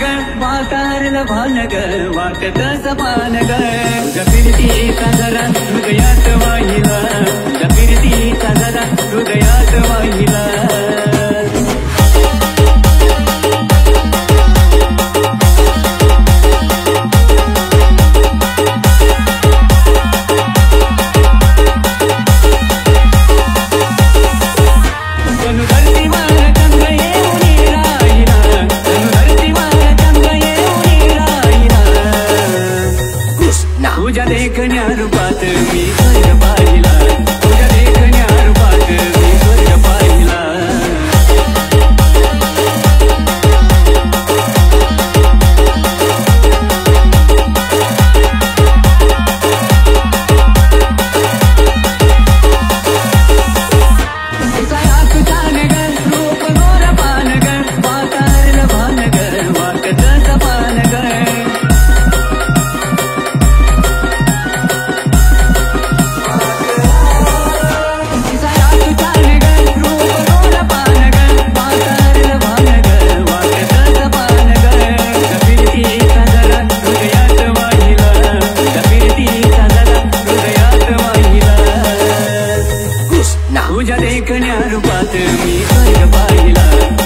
ग वातारल भान ग वाटत समान ग जपिरतीचा जरा हृदयात वाहिला जपिरतीचा जरा हृदयात वाहिला तुझ्या देखण्या रूपात मी स्वर्ग पाहिला तुझ्या देखण्या रूपात मी स्वर्ग पाहिला छान ग रूप गोर पान ग वातारल भान ग वाटत समान ग तुझ्या देखण्या रूपात मी स्वर्ग पाहिला